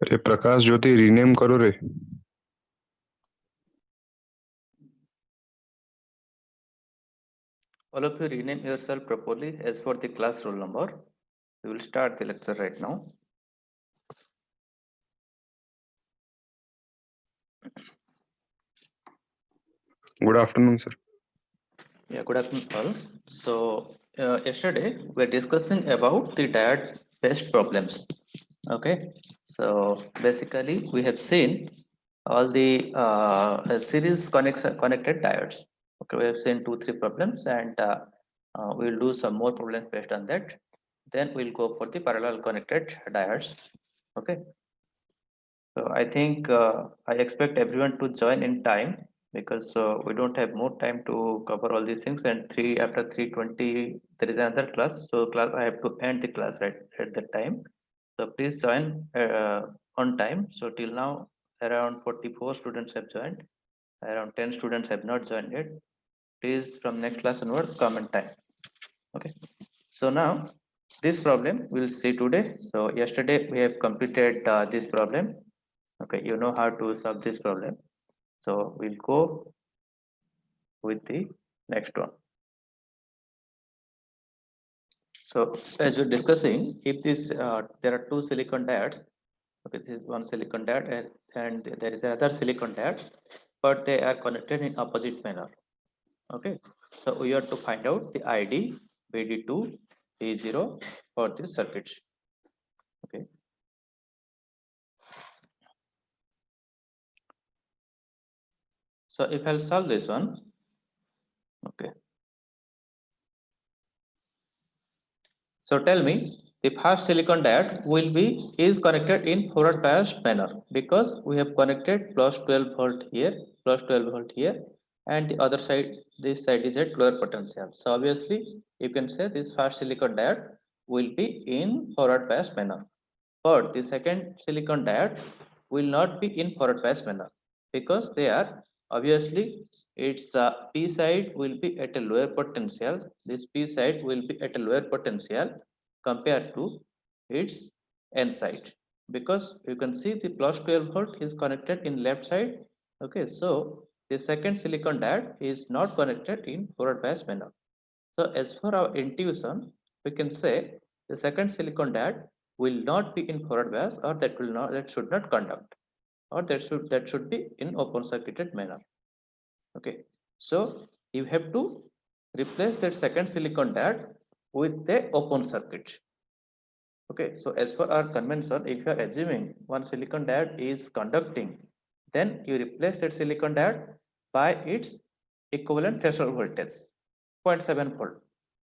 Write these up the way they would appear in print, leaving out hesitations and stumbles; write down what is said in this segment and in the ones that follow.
अरे प्रकाश ज्योति रीनेम करो रे। All of you rename yourself properly as for the class roll number. We will start the lecture right now. Good afternoon, sir. Yeah, good afternoon all. So yesterday we were discussing about the diet based problems. Okay, so basically we have seen all the a series connected diodes. Okay, we have seen 2-3 problems, and we'll do some more problems based on that. Then we'll go for the parallel connected diodes. Okay, so I think I expect everyone to join in time, because we don't have more time to cover all these things. And after 3:20 there is another class, so class I have to end the class right at that time. So please join on time. So till now around 44 students have joined. Around 10 students have not joined yet. Please from next class onward come on time. Okay. So now this problem we'll see today. So yesterday we have completed this problem. Okay, you know how to solve this problem. So we'll go with the next one. So as we're discussing, if this there are two silicon diodes. Okay, this is one silicon diode, and there is another silicon diode, but they are connected in opposite manner. Okay, so we have to find out the ID, VD2, V0 for this circuit. Okay, so if I'll solve this one, okay. So tell me, the first silicon diode is connected in forward biased manner, because we have connected plus 12 volt here, plus 12 volt here, and the other side, this side is at lower potential. So obviously you can say this first silicon diode will be in forward biased manner, but the second silicon diode will not be in forward biased manner, because they are obviously its p side will be at a lower potential. This p side will be at a lower potential compared to its n side, because you can see the plus 12 volt is connected in left side. Okay, so the second silicon diode is not connected in forward bias manner. So as for our intuition, we can say the second silicon diode will not be in forward bias, or that should not conduct, or that should be in open circuited manner. Okay, so you have to replace that second silicon diode with the open circuit. Okay, so as per our convention, if you are assuming one silicon diode is conducting, then you replace that silicon diode by its equivalent threshold voltage, 0.7 volt.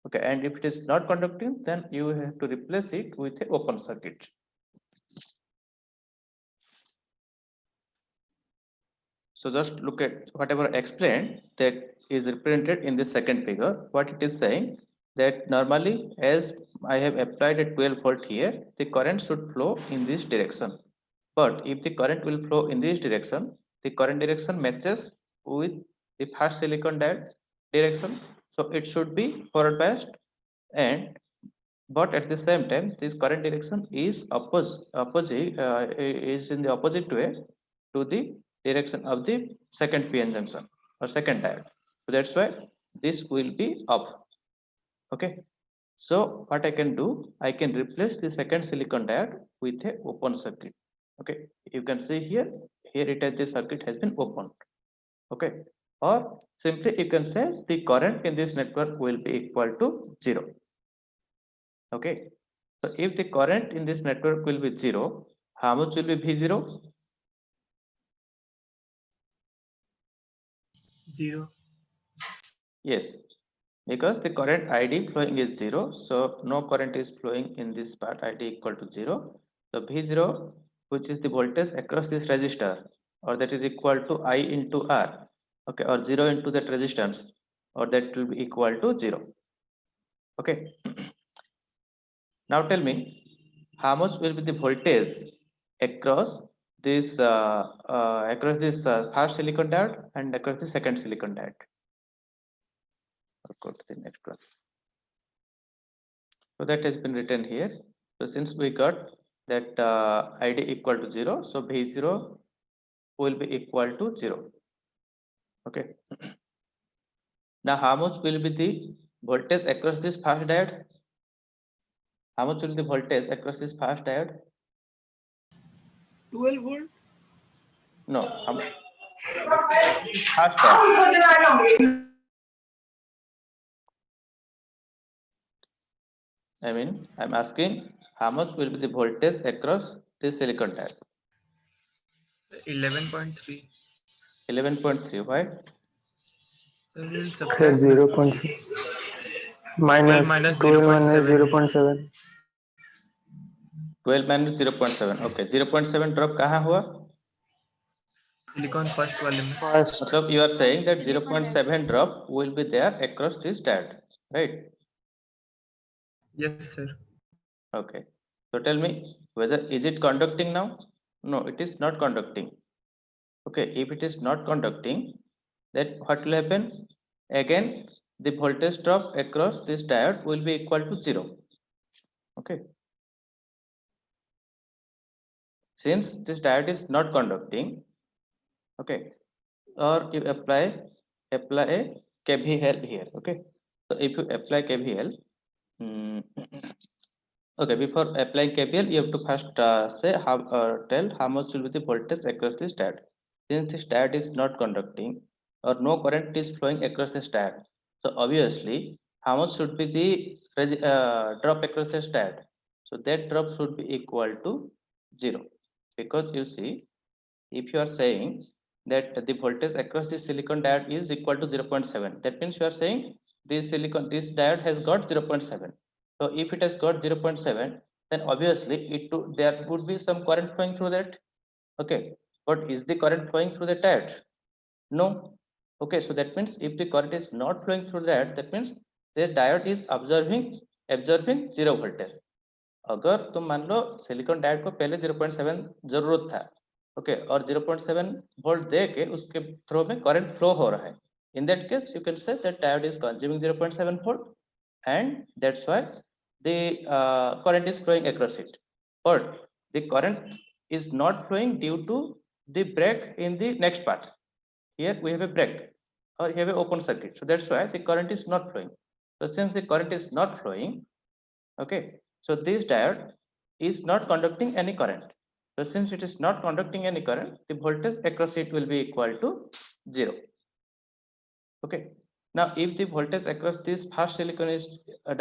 Okay, and if it is not conducting, then you have to replace it with an open circuit. So just look at whatever I explained that is represented in the second figure. What it is saying, that normally as I have applied a 12 volt here, the current should flow in this direction. But if the current will flow in this direction, the current direction matches with the first silicon diode direction. So it should be forward biased, and but at the same time this current direction is is in the opposite way to the direction of the second PN junction or second diode. So that's why this will be up. Okay, so what I can do, I can replace the second silicon diode with a open circuit. Okay, you can see here it has, the circuit has been opened. Okay, or simply you can say the current in this network will be equal to 0. Okay, so if the current in this network will be 0, how much will be V0? 0. Yes, because the current ID flowing is 0, so no current is flowing in this part, ID equal to 0. So V0, which is the voltage across this resistor, or that is equal to I into R, okay, or 0 into that resistance, or that will be equal to 0. Okay, now tell me, how much will be the voltage across this first silicon diode and across the second silicon diode? I'll go to the next one. So that has been written here. So since we got that ID equal to 0, so V0 will be equal to 0. Okay. Now how much will be the voltage across this fast diode? How much will be the voltage across this fast diode? 12 volt. No, fast diode. I mean, I'm asking how much will be the voltage across this silicon diode? 11.3. 11.3. Why? So we'll Sir, subtract 0.3 12 minus minus 12 minus 0.7. 0.7. 12 minus 0.7. Okay, 0.7 drop कहाँ हुआ? Silicon first वाले में. First, मतलब you are saying that 0.7 drop will be there across this diode, right? Yes sir. Okay. So tell me whether is it conducting now? No, it is not conducting. Okay, if it is not conducting, then what will happen? Again, the voltage drop across this diode will be equal to 0. Okay. Since this diode is not conducting, okay, or you apply a KVL here. Okay, so if you apply KVL, okay, before applying KVL, you have to first say how tell how much will be the voltage across this diode. Since this diode is not conducting or no current is flowing across this diode, so obviously how much should be the drop across this diode? So that drop should be equal to 0, because you see, if you are saying that the voltage across this silicon diode is equal to 0.7, that means you are saying this diode has got 0.7. So if it has got 0.7, then obviously there would be some current flowing through that. Okay, but is the current flowing through the diode? No. Okay, so that means if the current is not flowing through that means the diode is absorbing 0 voltage. अगर तुम मान लो silicon diode को पहले 0.7 जरूरत था, okay, और 0.7 volt दे के उसके थ्रू में करंट फ्लो हो रहा है, in that case you can say that diode is consuming 0.7 volt and that's why the current is flowing across it, but the current is not flowing due to the break in the next part. Here we have a break or we have an open circuit, so that's why the current is not flowing. So since the current is not flowing, okay, so this diode is not conducting any current. So since it is not conducting any current, the voltage across it will be equal to 0. Okay, now if the voltage across this first silicon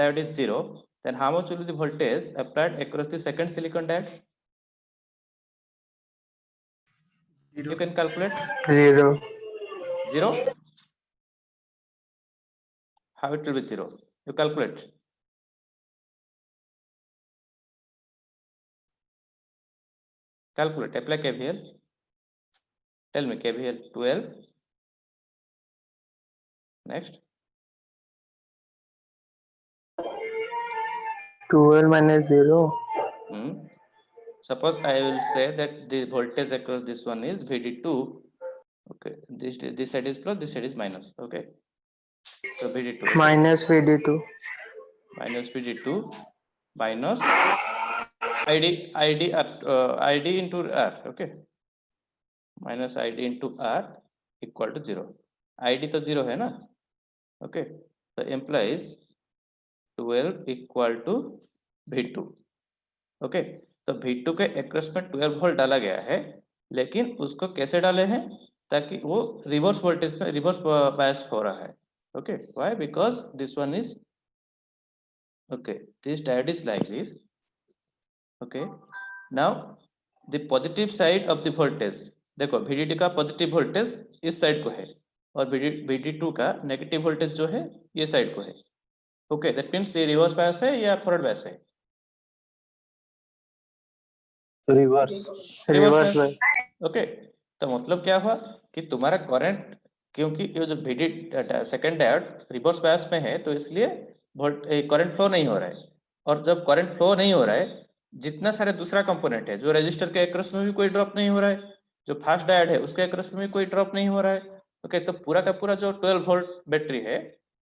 diode is 0, then how much will be the voltage applied across the second silicon diode? You can calculate. 0. 0. How it will be 0? You calculate. Calculate. Apply KVL. Tell me KVL. 12. Next. 12 minus 0. Suppose I will say that the voltage across this one is VD2. Okay, this side is plus, this side is minus. Okay, so VD2. Okay? Minus VD2. Minus VD2 minus ID into R. Okay, minus ID into R equal to 0. ID तो 0 है ना? Okay, so implies 12 equal to V2. Okay, तो V2 के across में 12 volt डाला गया है, लेकिन उसको कैसे डाले हैं ताकि वो रिवर्स वोल्टेज में रिवर्स बायस हो रहा है. Okay, why? Because this one is, okay, this diode is like this. Okay, now the positive side of the voltage, देखो VDD का पॉजिटिव वोल्टेज इस साइड को है और VD2 का नेगेटिव वोल्टेज जो है ये साइड को है. ओके, दैट मींस ये रिवर्स बायस है या फॉरवर्ड बायस है? Reverse bye. ओके, तो मतलब क्या हुआ कि तुम्हारा करंट, क्योंकि ये जो VD second diode reverse bias में है तो इसलिए करंट फ्लो नहीं हो रहा है, और जब करंट फ्लो नहीं हो रहा है, जितना सारे दूसरा कंपोनेंट है, जो रजिस्टर के अक्रॉस में भी कोई ड्रॉप नहीं हो रहा है, जो फास्ट डायोड है उसके अक्रॉस में भी कोई ड्रॉप नहीं हो रहा है. ओके, तो पूरा का पूरा जो 12 वोल्ट बैटरी है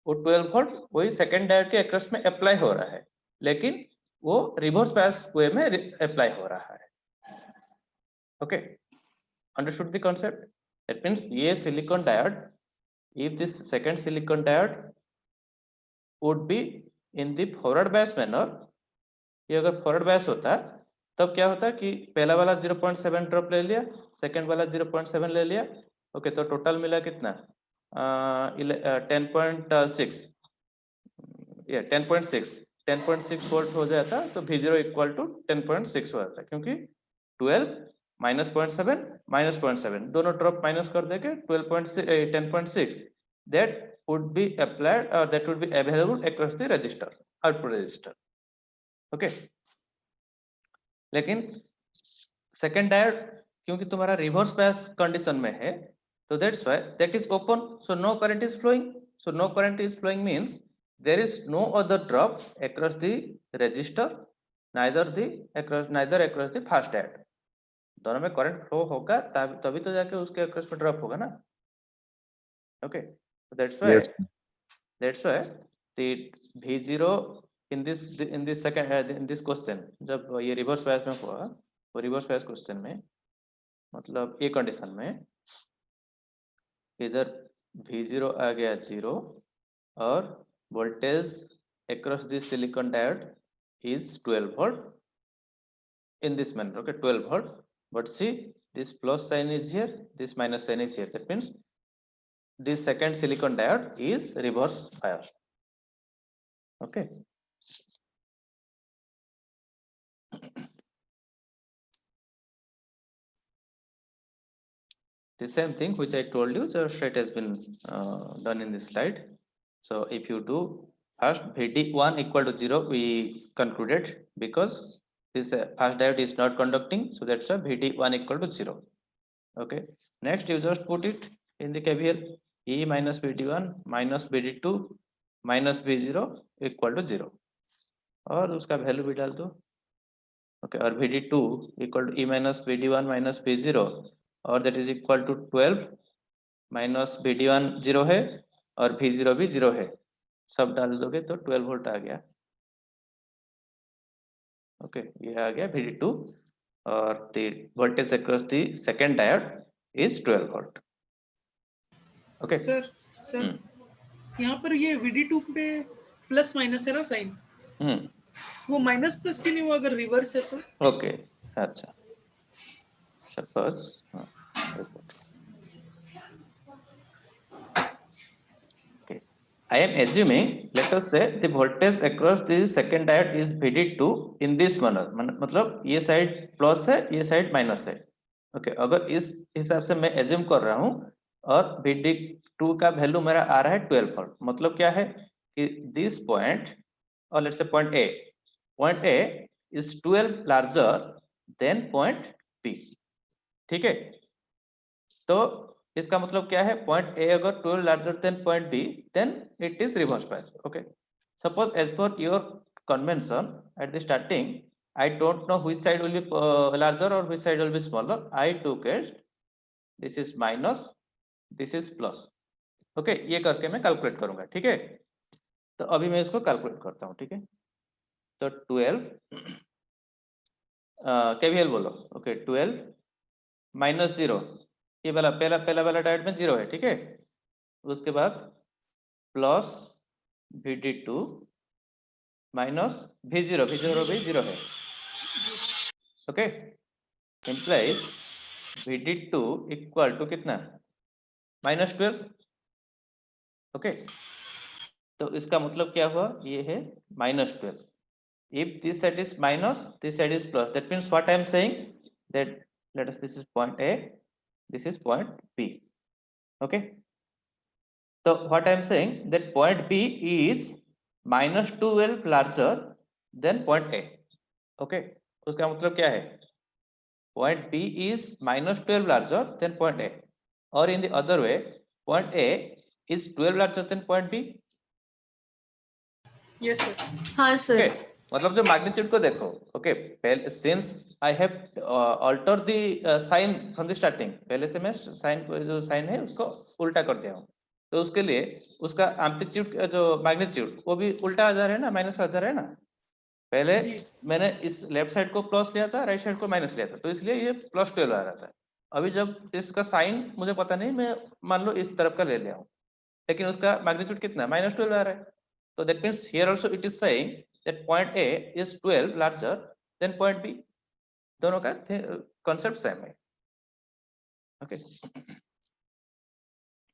वो 12 वोल्ट वही सेकंड डायोड के अक्रॉस में अप्लाई हो रहा है, लेकिन वो रिवर्स बायस वे में अप्लाई हो रहा है. Okay, understood the concept. That means ये silicon diode, if this second silicon diode would be in the forward bias manner, ये अगर फॉरवर्ड बायस होता तब क्या होता कि पहला वाला 0.7 ड्रॉप ले लिया, सेकंड वाला 0.7 ले लिया. ओके, तो टोटल मिला कितना 10.6, ये 10.6 वोल्ट हो जाता. तो V0 इक्वल टू 10.6 हो जाता, क्योंकि 12 माइनस 0.7 माइनस 0.7 दोनों ड्रॉप माइनस कर देके 10.6 that would be applied or that would be available across the register, output register. Okay, लेकिन सेकेंड डायोड क्योंकि तुम्हारा रिवर्स बायस कंडीशन में है, तो that's why that is open, so no current is flowing. So no current is flowing means there is no other drop across the register, neither across the first diode. दोनों में current flow होगा तभी तो जाके उसके across में drop होगा ना. Okay, so that's why the V0 in this question, जब ये रिवर्स बायस में हुआ, वो रिवर्स बायस क्वेश्चन में मतलब ये कंडीशन में इधर V0 आ गया 0 और voltage across this silicon diode is 12 volt in this manner. Okay, 12 volt, but see this plus sign is here, this minus sign is here. That means this second silicon diode is reverse bias. Okay, the same thing which I told you just it has been done in this slide. So if you do first VD1 equal to 0, we concluded because this first diode is not conducting, so that's why VD1 equal to 0. Okay, next you just put it in the KVL, E minus VD1 minus VD2 minus V0 equal to 0 और उसका value भी डाल दो. Okay, और VD2 equal to E minus VD1 minus V0 और that is equal to 12 minus VD1 0 है और V0 भी 0 है, सब डाल दोगे तो 12 वोल्ट आ गया. ओके, ये आ गया VD2 और the voltage across the second diode is 12 volt. Okay sir यहाँ पर ये VD2 पे प्लस माइनस है ना साइन, वो माइनस प्लस क्यों नहीं हुआ अगर रिवर्स है तो? ओके, अच्छा, suppose I am assuming, let us say the voltage across the second diode is VD2 in this manner. मतलब ये साइड प्लस है, ये साइड माइनस है. ओके, अगर इस हिसाब से मैं एज्यूम कर रहा हूँ और VD2 का वैल्यू मेरा आ रहा है 12 वोल्ट, मतलब क्या है कि दिस पॉइंट और let's say point A is 12 larger than point B. ठीक है, तो इसका मतलब क्या है, पॉइंट A अगर 12 larger than point B, then it is reverse bias. Okay, suppose as per your convention at the starting, I don't know which side will be larger or which side will be smaller. I took it this is minus, this is plus. Okay, ये करके मैं calculate करूंगा. ठीक है, तो अभी मैं इसको कैलकुलेट करता हूँ. ठीक है, तो 12 KVL बोलो. ओके, 12 माइनस 0, ये वाला पहला वाला डायोड में 0 है. ठीक है, उसके बाद प्लस VD2 माइनस V0 भी 0 है. Okay, implies VD2 equal to कितना माइनस 12. ओके, तो इसका मतलब क्या हुआ, ये है minus 12. If this side is minus, this side is plus. That means what I am saying that let us this is point A, this is point B. Okay, so what I am saying that point B is minus 12 larger than point A. Okay, उसका मतलब क्या है, point B is minus 12 larger than point A, or in the other way point A is 12 larger than point B. Yes sir. हाँ sir. Okay, मतलब जो magnitude को देखो. Okay, पहले since I have alter the sign from the starting, पहले से मैं sign जो साइन है उसको उल्टा कर दिया हूँ, तो उसके लिए उसका एम्पलीट्यूड जो मैग्नीट्यूड वो भी उल्टा आ जा रहा है ना, माइनस आ जा रहा है ना. पहले जी। मैंने इस लेफ्ट साइड को प्लस लिया था, राइट साइड को माइनस लिया था, तो इसलिए ये +12 आ रहा था। अभी जब इसका साइन मुझे पता नहीं, मैं मान लो इस तरफ का ले लिया हूँ, लेकिन उसका मैग्नीट्यूड कितना है, -12 आ रहा है। तो that means here also it is saying that point A is 12 larger than point B. दोनों का कॉन्सेप्ट सेम है। ओके,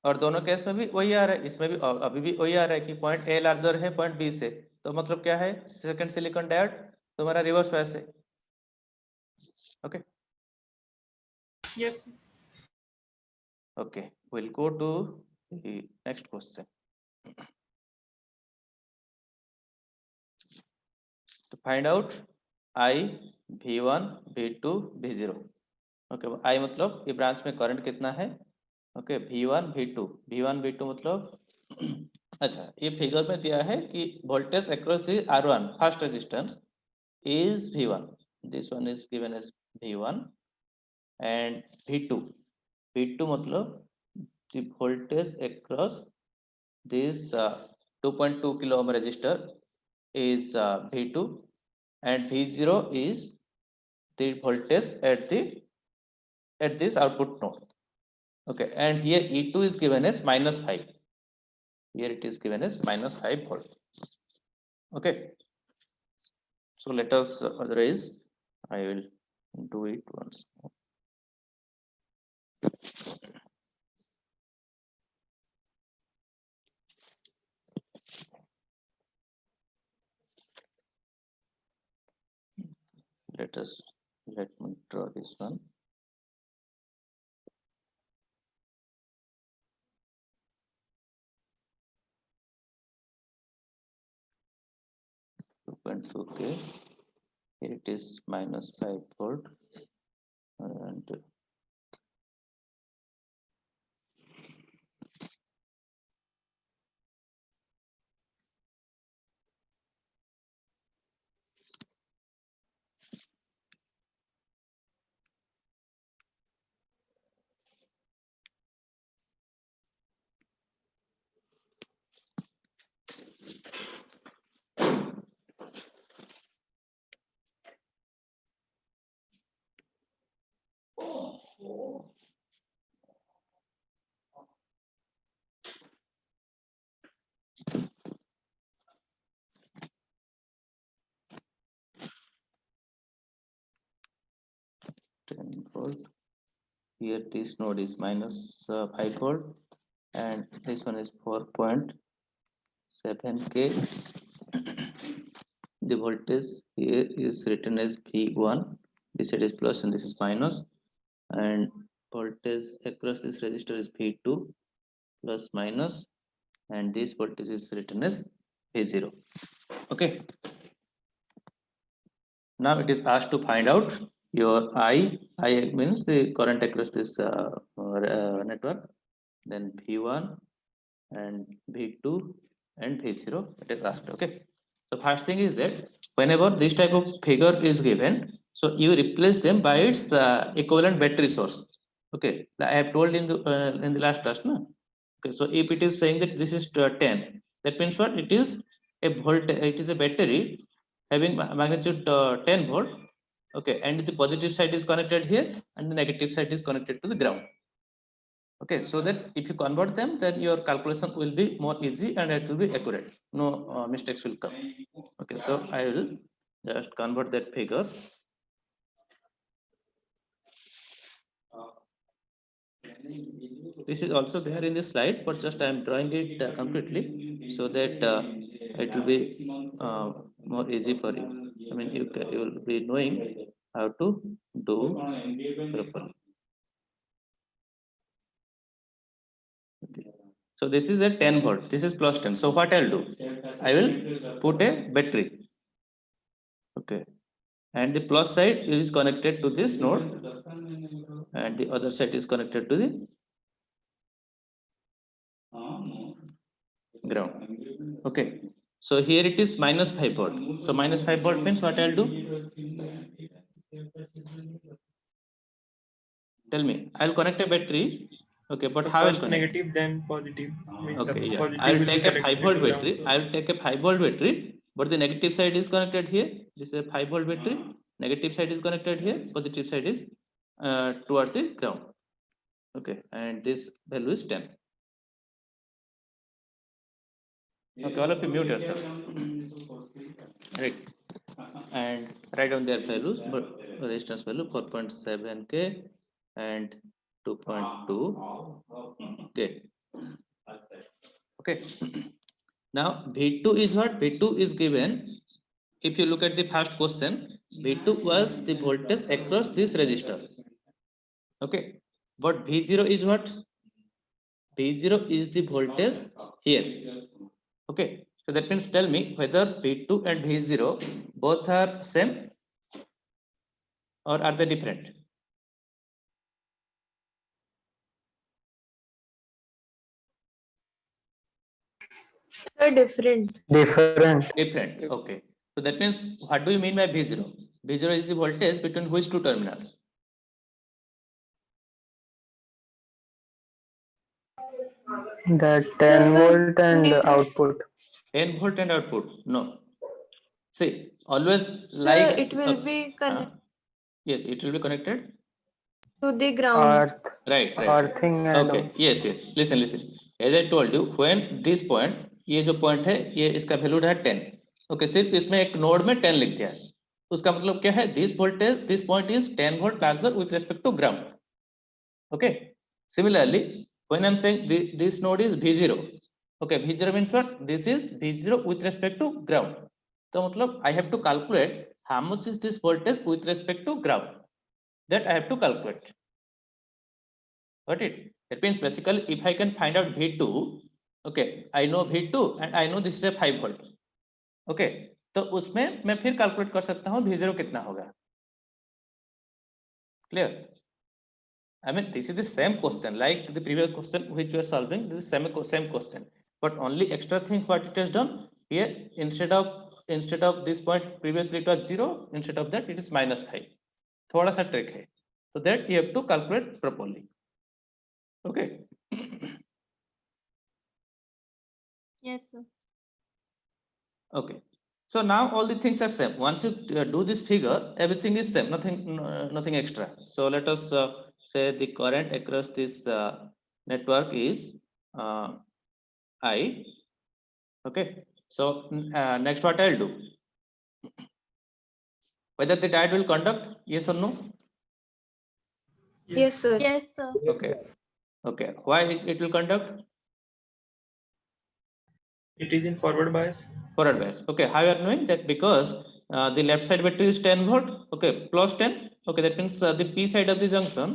और दोनों केस में भी वही आ रहा है, इसमें भी अभी भी वही आ रहा है कि पॉइंट ए लार्जर है पॉइंट बी से, तो मतलब क्या है, सेकंड सिलिकॉन डायोड तुम्हारा रिवर्स वैसे। Okay yes. Okay, we'll go to the next question. To find out I, V1, V2, V0. Okay, I मतलब ये ब्रांच में करंट कितना है। Okay, V1, V2, V1, V2 मतलब अच्छा, ये फिगर में दिया है कि voltage across the R1 first resistance is V1. This one is given as V1 and V2. V2 मतलब the voltage across this 2.2 kilo ohm resistor is V2 and V0 is the voltage at this output node. Okay, and here E2 is given as -5. Here it is given as -5 volt. Okay, so let us raise. I will do it once more. Let me draw this one. Okay, here it is -5 volt and -10 volt. Here this node is -5 volt and this one is 4.7k. The voltage here is written as V1. This side is plus and this is minus, and voltage across this resistor is V2 plus minus, and this voltage is written as V0. Okay, now it is asked to find out your I means the current across this network, then V1 and V2 and V0 it is asked. Okay, so first thing is that whenever this type of figure is given, so you replace them by its equivalent battery source. Okay, I have told in the last class, no? Okay, so if it is saying that this is 10, that means what, it is a volt, it is a battery having magnitude 10 volt. Okay, and the positive side is connected here and the negative side is connected to the ground. Okay, so that if you convert them, then your calculation will be more easy and it will be accurate, no mistakes will come. Okay, so I will just convert that figure. This is also there in this slide, but just I am drawing it completely so that it will be more easy for you. I mean, you will be knowing how to do properly. Okay. So this is a 10 volt, this is plus 10. So what I'll do, I will put a battery. Okay, and the plus side is connected to this node and the other side is connected to the ground. Okay, so here it is -5 volt. So -5 volt means what I'll do, tell me. I'll connect a battery. Okay, but how I'll First connect? negative, then positive. Means Okay, yeah, positive I'll will be take a 5 connected volt to ground. battery. I'll take a 5 volt battery, but the negative side is connected here. This is a 5 volt battery. Negative side is connected here. Positive side is towards the ground. Okay, and this value is 10. Okay, all of you mute yourself. Right, and write down their values. But resistance value 4.7 k and 2.2 k. Okay. Now V2 is what? V2 is given. If you look at the first question, V2 was the voltage across this resistor. Okay, but V0 is what? V0 is the voltage here. Okay, so that means tell me whether V2 and V0 both are same or are they different? Sir, different. Different. Different. Okay, so that means what do you mean by V0? V0 is the voltage between which two terminals? That 10 Sir, volt and we- output. 10 volt and output. No, see, always Sir, like it will be connected yes, it will be connected. to the ground. Earth. Right. Earthing and Okay, yes. Listen. As I told you, when this point, ये जो point है, ये इसका value है 10. Okay, सिर्फ इसमें एक node में 10 लिख दिया है. उसका मतलब क्या है? This voltage, this point is 10 volt larger with respect to ground. Okay. Similarly, when I'm saying this node is V0. Okay, V0 means what? This is V0 with respect to ground. So मतलब I have to calculate how much is this voltage with respect to ground. That I have to calculate. Got it? That means basically if I can find out V2, okay, I know V2 and I know this is a 5 volt. Okay, तो उसमें मैं फिर calculate कर सकता हूँ V0 कितना होगा. Clear? I mean, this is the same question like the previous question which we are solving. This is same question, but only extra thing what it has done here, instead of this point previously it was 0, instead of that it is -5. थोड़ा सा trick है, so that you have to calculate properly. Okay. Yes, sir. Okay, so now all the things are same. Once you do this figure, everything is same, nothing extra. So let us say the current across this network is I. Okay, so next what I'll do, whether the diode will conduct, yes or no? Yes, sir. Yes, sir. Okay, why it will conduct? It is in forward bias. Forward bias. Okay, how you are knowing that? Because the left side battery is 10 volt. Okay, plus 10. Okay, that means the P side of the junction,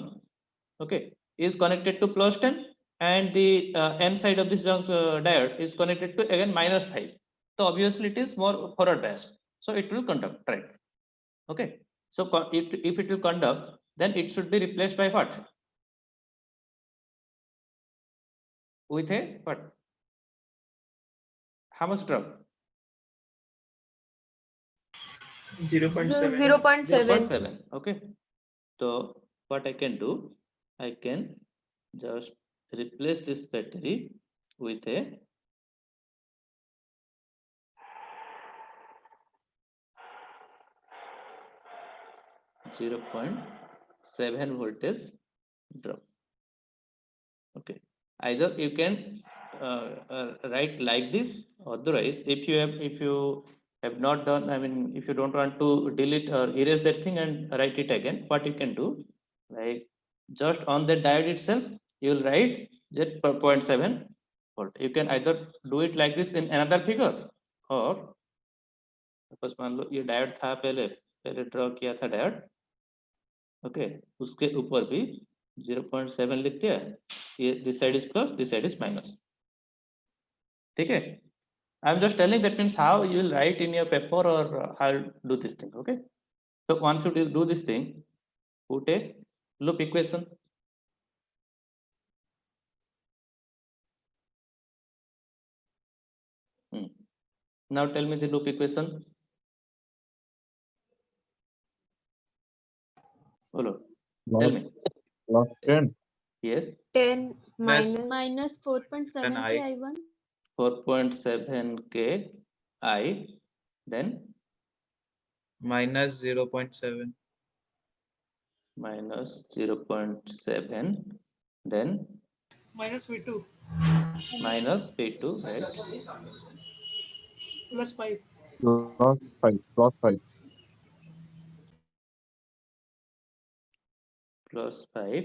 okay, is connected to plus 10, and the N side of this junction diode is connected to again -5. So obviously it is more forward biased, so it will conduct, right? Okay, so if it will conduct, then it should be replaced by what? With a what? How much drop? 0.7. 0.7. 0.7. Okay, so what I can do, I can just replace this battery with a .7 voltage drop. Okay, either you can write like this, otherwise if you have not done, I mean if you don't want to delete or erase that thing and write it again, what you can do, like just on the diode itself you will write Z.7 volt. You can either do it like this in another figure, or suppose मान लो ये diode था, पहले draw किया था diode. Okay, उसके ऊपर भी 0.7 लिख दिया. ये this side is plus, this side is minus. ठीक है, I am just telling that means how you will write in your paper और how do this thing. Okay, so once you do this thing, put a loop equation. Now tell me the loop equation. Follow. Tell me. Plus 10. Yes. 10 minus Minus 4.7 Then K I1. 4.7 K I. then minus 0.7, minus 0.7, then minus V2 minus P2, right? plus 5. plus 5, plus 5. Plus 5.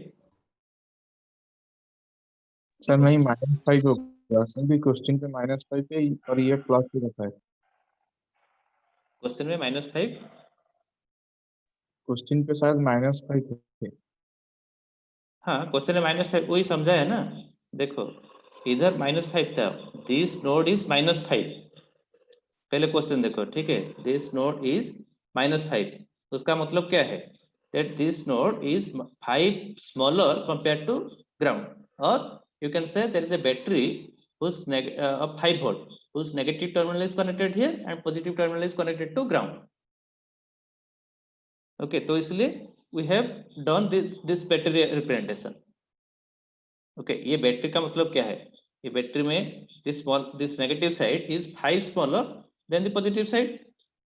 Sir नहीं -5 हो गया क्योंकि question पे -5 है और ये plus पे रखा है। क्वेश्चन में -5, क्वेश्चन पे शायद -5 है। हाँ क्वेश्चन में -5 वही समझा है ना। देखो इधर -5 था, दिस नोड इज -5। पहले क्वेश्चन देखो, ठीक है, दिस नोड इज -5, उसका मतलब क्या है, that this node is 5 smaller compared to ground, or you can say there is a battery whose of 5 volt whose negative terminal is connected here and positive terminal is connected to ground. Okay, तो इसलिए we have done this battery representation. Okay, ये battery का मतलब क्या है, ये battery में this negative side is 5 smaller than the positive side.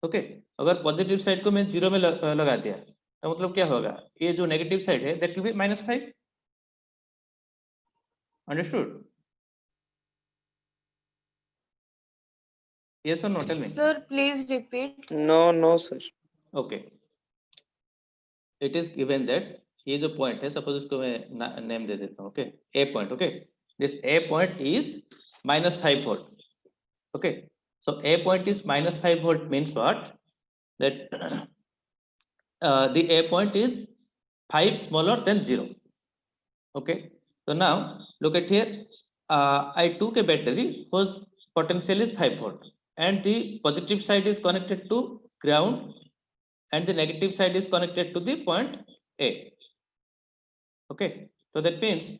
Okay अगर पॉजिटिव साइड को मैं 0 में लगा दिया तो मतलब क्या होगा, ये जो नेगेटिव साइड है that will be -5। Understood? Yes और no, tell me. Sir, please repeat. No, sir. Okay, it is given that ये जो पॉइंट है, सपोज उसको मैं नेम दे देता हूँ, okay, A point. Okay, this A point is -5 volt. Okay, so A point is -5 volt means what, that the A point is 5 smaller than 0. Okay, so now look at here, I took a battery whose potential is 5 volt and the positive side is connected to ground and the negative side is connected to the point A. Okay, so that means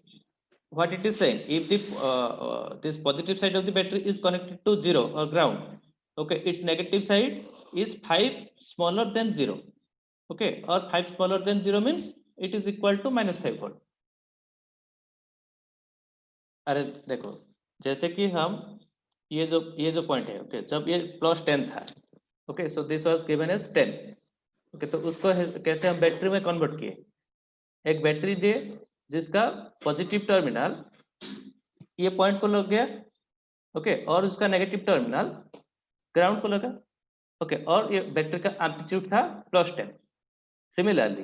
what it is saying, if the this positive side of the battery is connected to 0 or ground, okay, its negative side is 5 smaller than 0. Okay, or 5 smaller than 0 means it is equal to -5 volt. अरे देखो, जैसे कि हम ये जो point है, okay, जब ये +10 था, okay, so this was given as 10। Okay, तो उसको कैसे हम बैटरी में कन्वर्ट किए, एक बैटरी दे जिसका पॉजिटिव टर्मिनल ये पॉइंट को लग गया, ओके, और उसका नेगेटिव टर्मिनल ग्राउंड को लगा, ओके, और ये बैटरी का एम्पलीट्यूड था +10। Similarly,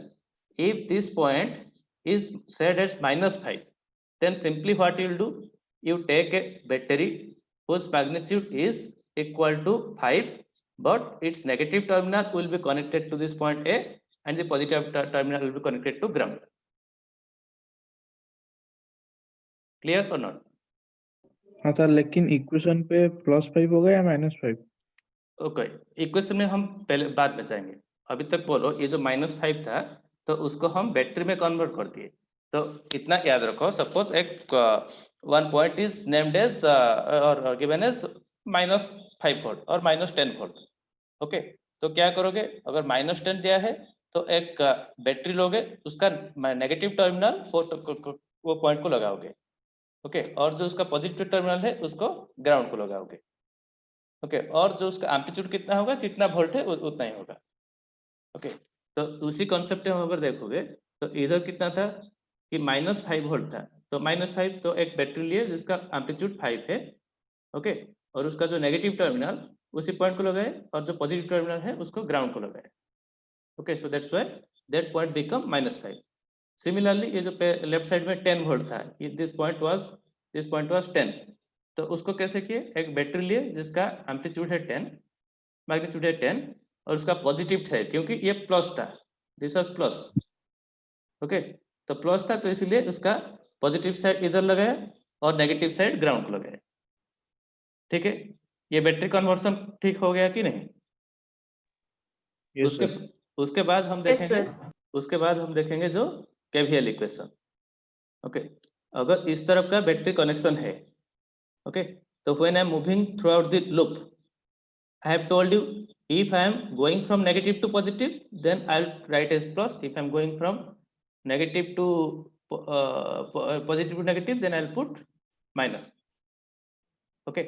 if this point is said as -5, then simply what you will do, you take a battery whose magnitude is equal to 5, but its negative terminal will be connected to this point A and the positive terminal will be connected to ground. Clear or not? हाँ sir, लेकिन equation पे +5 होगा या -5? Okay, equation में हम पहले बाद में जाएंगे, अभी तक बोलो ये जो -5 था तो उसको हम बैटरी में कन्वर्ट कर दिए। तो इतना याद रखो, सपोज एक one point is named as और गिवन एज -5 वोल्ट और -10 वोल्ट। ओके, तो क्या करोगे, अगर -10 दिया है तो एक बैटरी लोगे, उसका नेगेटिव टर्मिनल वो पॉइंट को लगाओगे, ओके, और जो उसका पॉजिटिव टर्मिनल है उसको ग्राउंड को लगाओगे, ओके, और जो उसका एम्पलीट्यूड कितना होगा, जितना वोल्ट है उतना ही होगा। ओके, तो उसी कॉन्सेप्ट में हम अगर देखोगे तो इधर कितना था कि -5 वोल्ट था, तो -5 तो एक बैटरी लिए जिसका एम्पलीट्यूड 5 है, ओके, और उसका जो नेगेटिव टर्मिनल उसी पॉइंट को लगाए और जो पॉजिटिव टर्मिनल है उसको ग्राउंड को लगाए। Okay, so that's why that point become -5। Similarly ये जो लेफ्ट साइड में 10 वोल्ट था, दिस पॉइंट वाज 10, तो उसको कैसे किए, एक बैटरी लिए जिसका एम्पलीट्यूड है 10, मैग्नीट्यूड है 10, और उसका पॉजिटिव साइड, क्योंकि ये प्लस था, दिस वाज प्लस, ओके, तो प्लस था तो इसलिए उसका पॉजिटिव साइड इधर लगाया और नेगेटिव साइड ग्राउंड को लगाया। ठीक है, ये बैटरी कन्वर्सन ठीक हो गया कि नहीं? Yes, sir. उसके बाद हम Yes, देखेंगे, sir. उसके बाद हम देखेंगे जो केवीएल इक्वेशन। ओके, अगर इस तरफ का बैटरी कनेक्शन है, ओके, तो when I am moving through out the loop, I have told you, if I am going from negative to positive, then I'll write as plus. If I'm going from negative to positive to negative, then I'll put minus. Okay.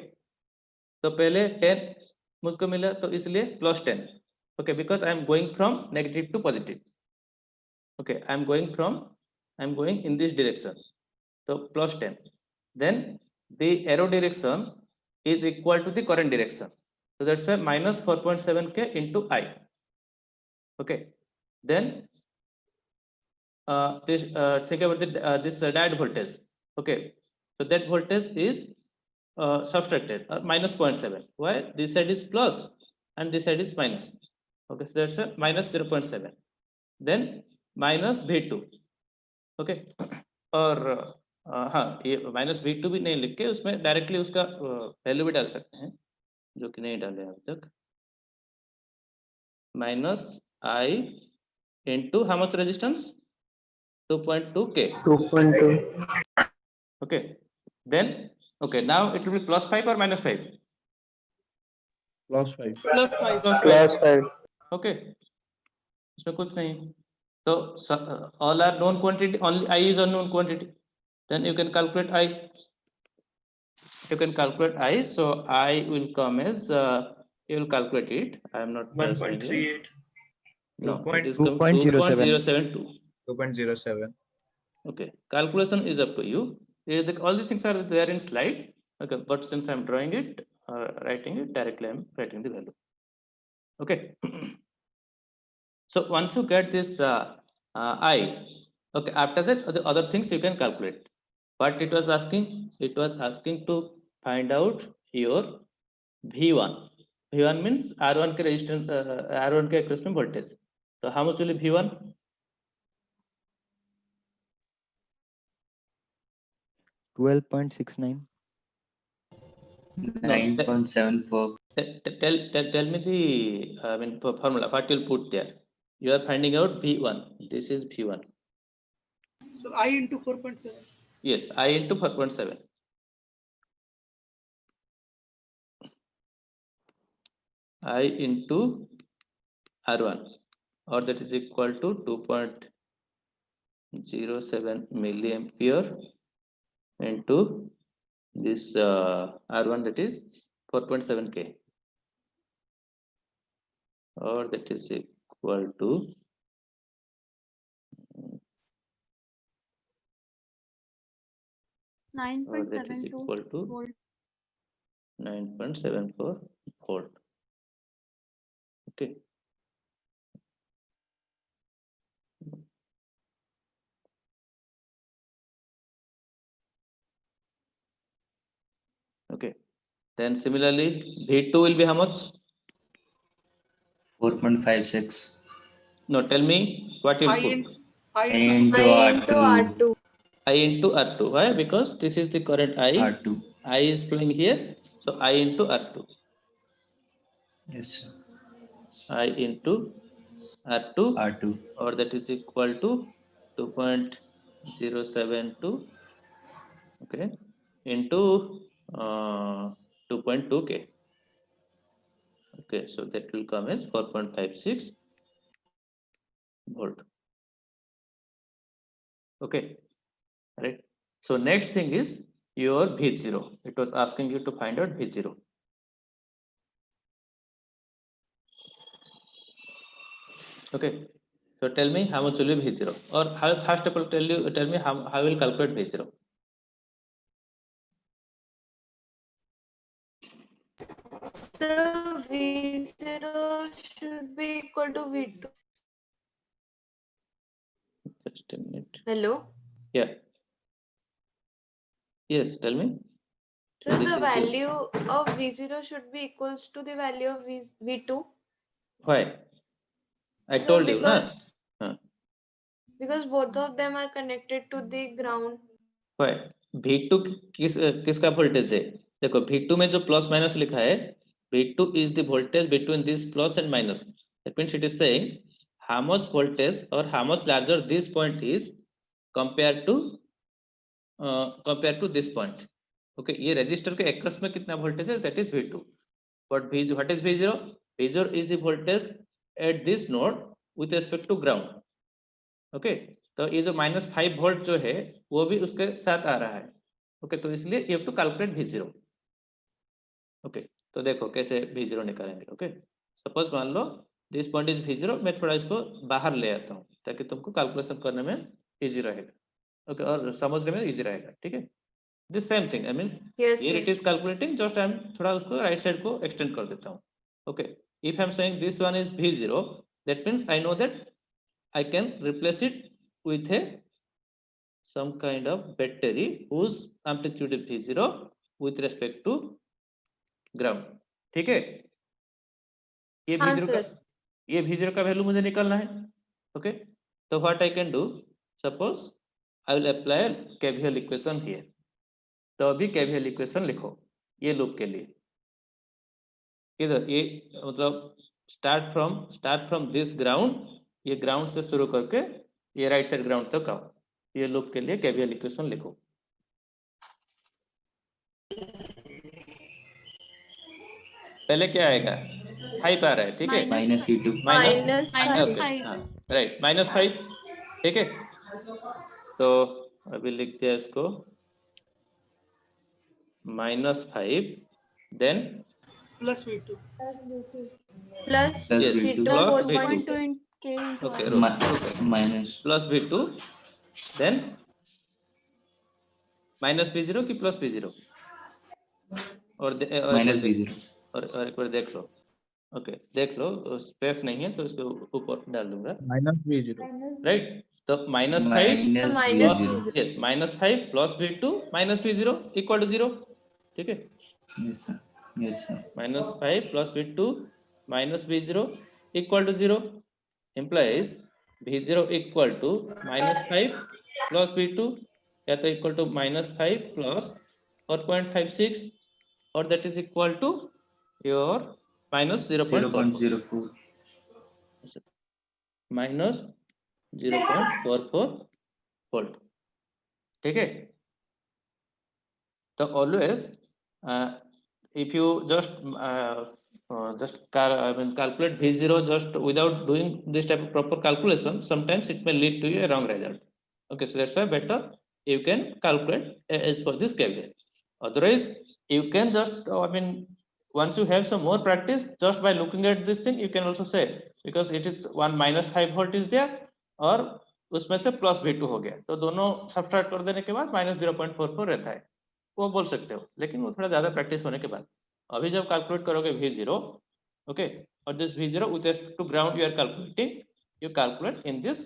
तो पहले 10 मुझको मिला, तो इसलिए +10. Okay, because I am going from negative to positive. Okay, I am going in this direction, तो +10. Then the arrow direction is equal to the current direction, so that's a minus 4.7k into I. Okay, then this think about this diode voltage. Okay, so that voltage is subtracted, minus 0.7. Why? This side is plus and this side is minus. Okay, so that's a minus 0.7. then minus V2. Okay, और हाँ, ये minus V2 भी नहीं लिख के उसमें directly उसका value भी डाल सकते हैं, जो कि नहीं डाले अभी तक. Minus I into how much resistance? 2.2k. 2.2. Okay, then okay, now it will be +5 or -5? +5. +5. +5. Okay, इसमें कुछ नहीं. So all are known quantity, only I is unknown quantity. Then you can calculate I. You can calculate I. So I will come as you will calculate it. I am not showing you. 1.38. No, it is 2.07. 2.072. 2.07. Okay, calculation is up to you. All the things are there in slide. Okay, but since I am drawing it, writing it directly, I am writing the value. Okay. So once you get this I, okay, after that the other things you can calculate. But it was asking to find out your V1. V1 means R1 के resistance, R1 के across में voltage. So how much will be V1? 12.69. 9.74. Tell me the formula. What you'll put there? You are finding out V1. This is V1. So I into 4.7. Yes, I into 4.7. I into R1, or that is equal to 2.07 milliampere into this R1, that is 4.7k, or that is equal to or that is 9.72 equal to volt. 9.74 volt. Okay. Okay. Then similarly, V2 will be how much? 4.56. No, tell me what you I put. into I I into into R2. I into R2. Why? Because this is the current I. R2. I is flowing here. So I into R2. Yes, sir. I into R2. R2. Or that is equal to 2.072. Okay. Into 2.2k. Okay. So that will come as 4.56 volt. Okay. Right. So next thing is your V0. It was asking you to find out V0. Okay. So tell me how much will be V0, or how, first of all tell me how will calculate V0. So V0 should be equal to V2. Just a minute. Hello. Yeah. Yes, tell me. So This the is value of V0 should be equals to the value of V2. Why? I So told you, because na? because both of them are connected to the ground. Why? V2 किसका voltage है? देखो V2 में जो plus minus लिखा है, V2 is the voltage between this plus and minus. That means it is saying how much voltage or how much larger this point is compared to this point. Okay, ये resistor के across में कितना voltage है? That is V2. But what is V0? V0 is the voltage at this node with respect to ground. Okay, तो ये जो -5 volt जो है वो भी उसके साथ आ रहा है. Okay, तो इसलिए you have to calculate V0. Okay, तो देखो कैसे V0 निकालेंगे। ओके, सपोज मान लो दिस पॉइंट इज V0, मैं थोड़ा इसको बाहर ले आता हूँ ताकि तुमको कैलकुलेशन करने में इजी रहेगा। ओके, और समझने में इजी रहेगा। ठीक है, this same thing, I mean Yes, here sir. it is calculating, just I am थोड़ा उसको राइट साइड को एक्सटेंड कर देता हूँ। Okay, if I am saying this one is V0, that means I know that I can replace it with a some kind of battery whose amplitude is V0 with respect to ground। ठीक है, ये हाँ, V0 sir. का ये V0 का value मुझे निकालना है। ओके, तो what I can do, suppose I will apply KVL equation here. तो अभी केवीएल इक्वेशन लिखो ये लूप के लिए। इधर ये मतलब स्टार्ट फ्रॉम दिस ग्राउंड, ये ग्राउंड से शुरू करके ये राइट साइड ग्राउंड तक आओ। ये लूप के लिए केवीएल इक्वेशन लिखो। पहले क्या आएगा, 5 आ रहा है। ठीक है, minus E2 Minus minus 5. 5 right, -5। ठीक है, तो अभी लिख दिया इसको -5, then Plus V2. Plus plus Yes, V2 V2 plus 4.6. 2.2 in K into Okay, I. minus plus V2, then minus V0 की प्लस V0, और minus V0 और एक बार देख लो। ओके, देख लो, स्पेस नहीं है तो इसको ऊपर डाल दूंगा। -V0 राइट, तो -5 minus minus V0 V0. Yes, -5 plus V2 minus V0 equal to 0। ठीक है, yes sir -5 plus V2 minus V0 equal to 0 implies V0 equal to -5 plus V2, या तो इक्वल टू -5 प्लस 4.56, और that is equal to your minus 0.44 0.04 minus 0.44 volt। ठीक है, तो always if you just calculate V0 just without doing this type of proper calculation, sometimes it may lead to a wrong result। Okay, so that's why better you can calculate as per this KVL। Otherwise you can just once you have some more practice, just by looking at this thing you can also say, because it is one -5 volt is there और उसमें से plus V2 हो गया, तो दोनों subtract कर देने के बाद -0.44 रहता है, वो बोल सकते हो। लेकिन वो थोड़ा ज्यादा प्रैक्टिस होने के बाद, अभी जब कैलकुलेट करोगे V0, ओके, और this V0 with respect to ground you are calculating, you calculate in this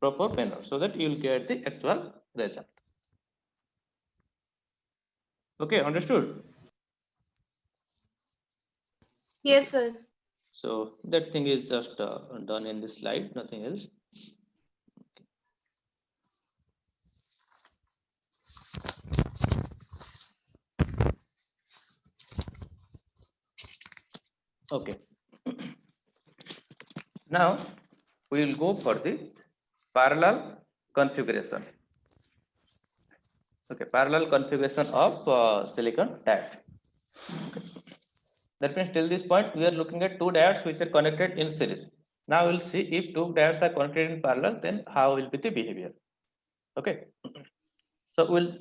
proper manner so that you will get the actual result। Okay, understood? Yes, sir. So that thing is just done in this slide, nothing else। Okay, now we will go for the parallel configuration। Okay, parallel configuration of silicon diode। Okay. That means till this point we are looking at two diodes which are connected in series. Now we'll see if two diodes are connected in parallel, then how will be the behavior। Okay, so we'll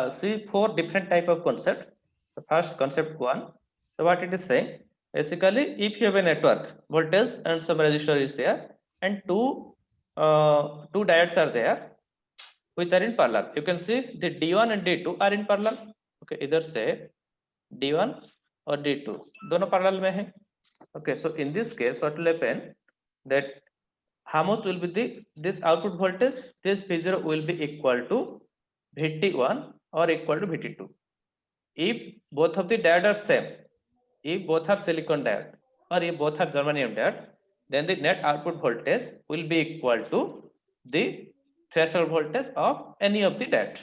see four different type of concepts। The first concept one, so what it is saying, basically if you have a network, voltage and some resistor is there, and two diodes are there which are in parallel, you can see the D1 and D2 are in parallel। Okay, either say D1 or D2 दोनों parallel में है। Okay, so in this case what will happen, that how much will be this output voltage, this V0 will be equal to VT1 or equal to VT2 if both of the diode are same, if both are silicon diode or if both are germanium diode, then the net output voltage will be equal to the threshold voltage of any of the diodes।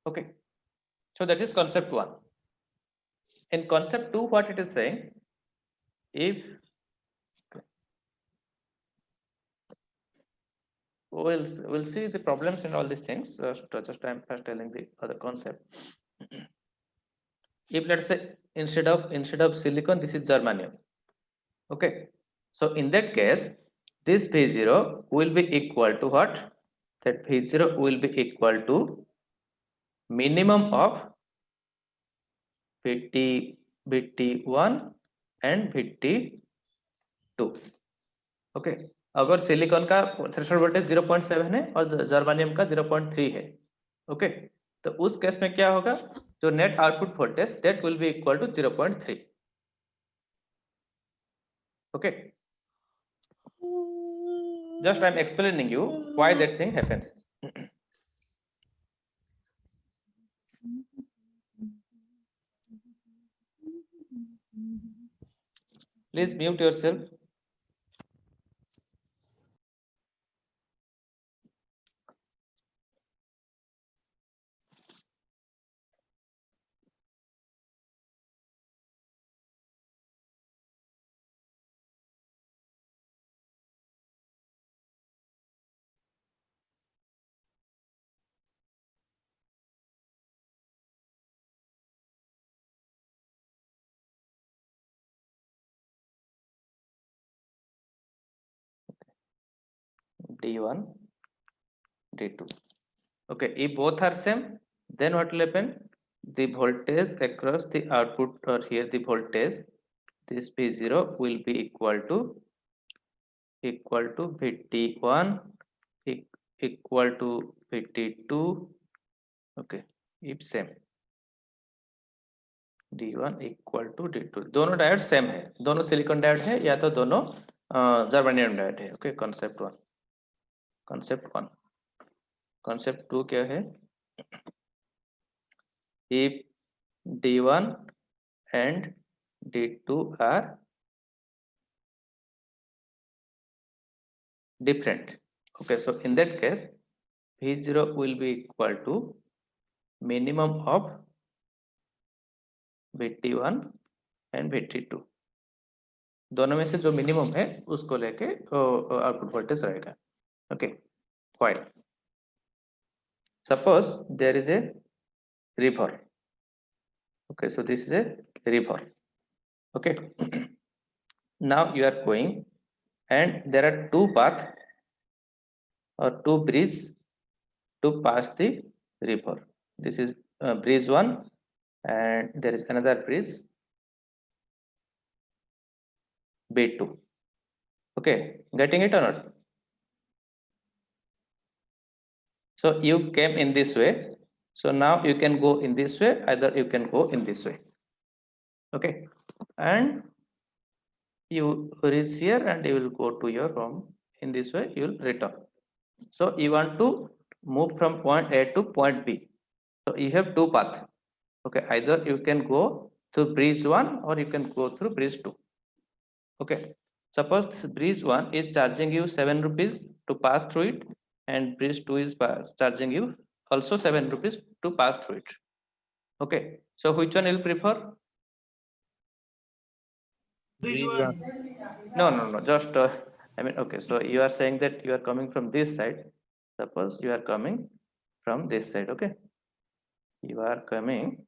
Okay, so that is concept one। In concept two, what it is saying, if we'll see the problems and all these things, just I'm first telling the other concept। If let's say instead of silicon this is germanium, okay, so in that case this V0 will be equal to what, that V0 will be equal to minimum of VT VT1 and VT2. Okay, अगर silicon का threshold voltage 0.7 है और germanium का 0.3 है, okay, तो उस case में क्या होगा, जो net output voltage that will be equal to 0.3. Okay, just I'm explaining you why that thing happens. Please mute yourself. D1, D2. Okay, if both are same, then what will happen? The voltage across the output, or here the voltage, this P0 will be equal to VT1 equal to VT2. Okay, if same, D1 equal to D2. दोनों diode same है, दोनों silicon diode है या तो दोनों germanium diode है. Okay, concept 1. Concept 2 क्या है? If D1 and D2 are different, okay, so in that case V0 will be equal to minimum of VT1 and VT2. दोनों में से जो मिनिमम है उसको लेके आउटपुट वोल्टेज रहेगा. Okay, while suppose there is a river. Okay, so this is a river. Okay, now you are going and there are two paths or two bridges to pass the river. This is bridge 1 and there is another bridge B2. Okay, getting it or not? So you came in this way. So now you can go in this way, either you can go in this way. Okay, and you reach here and you will go to your home. In this way you will return. So you want to move from point A to point B. So you have two paths. Okay, either you can go through bridge 1 or you can go through bridge 2. Okay, suppose this bridge 1 is charging you 7 rupees to pass through it, and bridge 2 is charging you also 7 rupees to pass through it. Okay, so which one you'll prefer? Bridge Bridge 1. No, just I mean, okay, so you are saying that you are coming from this side. Suppose you are coming from this side. Okay, you are coming,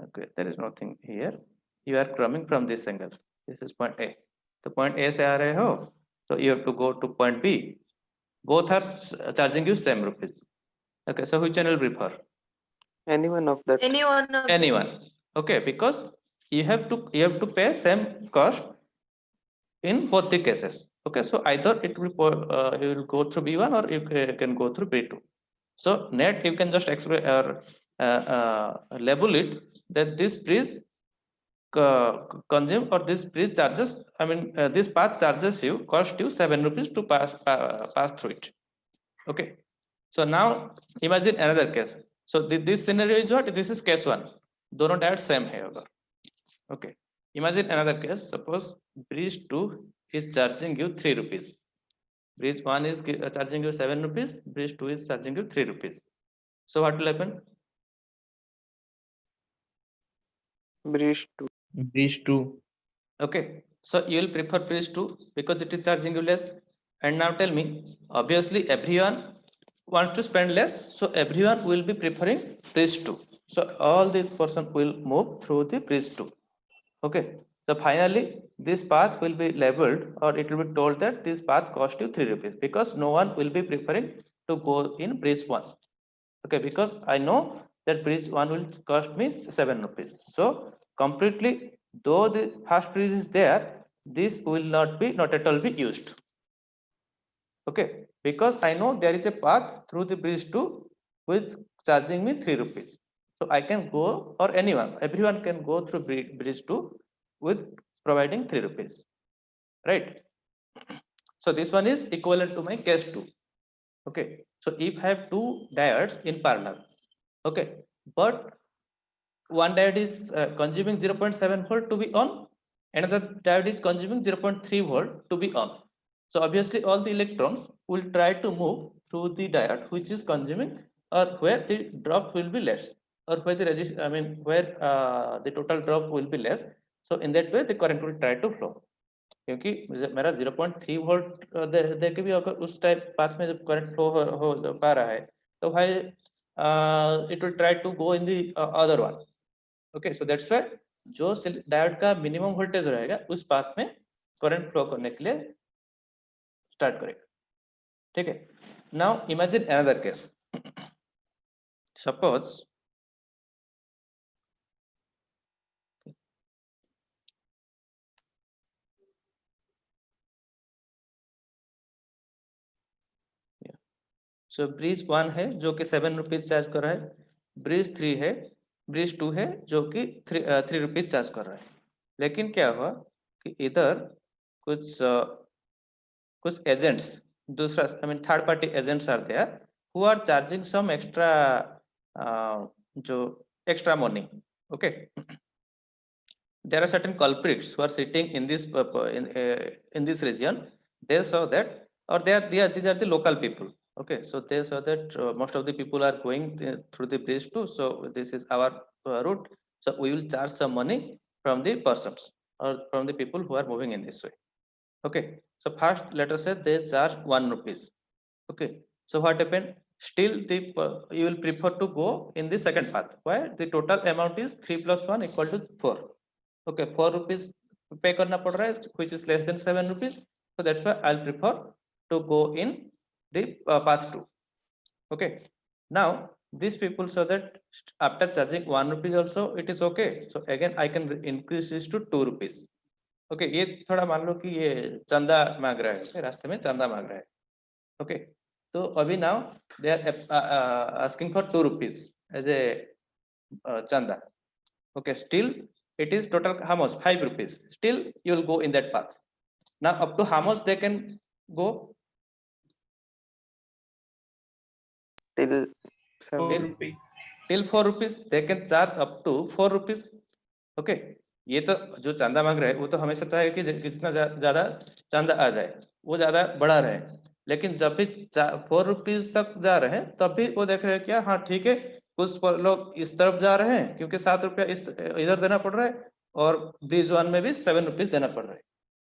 okay, there is nothing here. You are coming from this angle. This is point A. तो point A से आ रहे हो, so you have to go to point B. Both are charging you same rupees. Okay, so which one will prefer? Any one of that. Anyone. Okay, because you have to pay same cost in both the cases. Okay, so either it will you will go through B1 or you can go through B2. So net you can just express or label it that this bridge consume or this bridge charges, I mean this path charges you, cost you 7 rupees to pass through it. Okay, so now imagine another case. So this scenario is what? This is case 1. दोनों diode same है अगर. Okay, imagine another case. Suppose bridge 2 is charging you 3 rupees. Bridge 1 is charging you 7 rupees. Bridge 2 is charging you 3 rupees. So what will happen? Bridge 2. Bridge 2. Okay, so you will prefer bridge 2 because it is charging you less. And now tell me, obviously everyone wants to spend less, so everyone will be preferring bridge 2. So all the person will move through the bridge 2. Okay, so finally this path will be labeled, or it will be told that this path cost you 3 rupees, because no one will be preferring to go in bridge 1. Okay, because I know that bridge 1 will cost me 7 rupees. So completely, though the fast bridge is there, this will not at all be used. Okay, because I know there is a path through the bridge 2 with charging me 3 rupees. So I can go, or everyone can go through bridge 2 with providing 3 rupees, right? So this one is equivalent to my case 2. Okay, so if I have two diodes in parallel, okay, but one diode is consuming 0.7 volt to be on, another diode is consuming 0.3 volt to be on. So obviously all the electrons will try to move through the diode which is consuming, or where the drop will be less, or where the where the total drop will be less. So in that way the current will try to flow. क्योंकि मेरा 0.3 volt दे के भी अगर उस type path में जब current flow हो पा रहा है तो भाई it will try to go in the other one. Okay, so that's why जो डायोड का मिनिमम वोल्टेज रहेगा उस पाथ में करंट फ्लो करने के लिए स्टार्ट करेगा. ठीक है, now imagine another case. Suppose so bridge 1 है जो कि 7 रुपीज चार्ज कर रहा है, ब्रिज 3 है, ब्रिज 2 है जो कि 3 रुपीज चार्ज कर रहा है. लेकिन क्या हुआ कि इधर कुछ एजेंट्स, दूसरा third party agents are there who are charging some extra जो extra money. Okay, there are certain culprits who are sitting in this in this region. They saw that, or these are the local people. Okay, so they saw that most of the people are going through the bridge too, so this is our route, so we will charge some money from the persons or from the people who are moving in this way. Okay, so first let us say they charge 1 rupees. Okay, so what happened, still you will prefer to go in the second path. Why? The total amount is 3 plus 1 equal to 4. Okay, 4 rupees pay karna pad raha hai, which is less than 7 rupees. So that's why I'll prefer to go in the path 2. Okay, now these people saw that after charging 1 rupees also it is okay, so again I can increase this to 2 rupees. Okay, ये थोड़ा मान लो कि ये चंदा मांग रहा है, रास्ते में चंदा मांग रहा है. Okay, तो अभी now they are asking for 2 rupees as a chanda. Okay, still it is total how much, 5 rupees. Still you will go in that path. Now up to how much they can go? Till 4 7. rupee. Till 4 rupees they can charge up to 4 rupees. Okay, ये तो जो चांदा मांग रहे हैं वो तो हमेशा चाहे कि जितना ज्यादा चांदा आ जाए वो ज्यादा बढ़ा रहे, लेकिन जब भी 4 रुपीज तक जा रहे हैं तब भी वो देख रहे हैं क्या, हाँ ठीक है, कुछ लोग इस तरफ जा रहे हैं क्योंकि 7 रुपया इधर देना पड़ रहा है, और ब्रिज 1 में भी 7 रुपीज देना पड़ रहा है.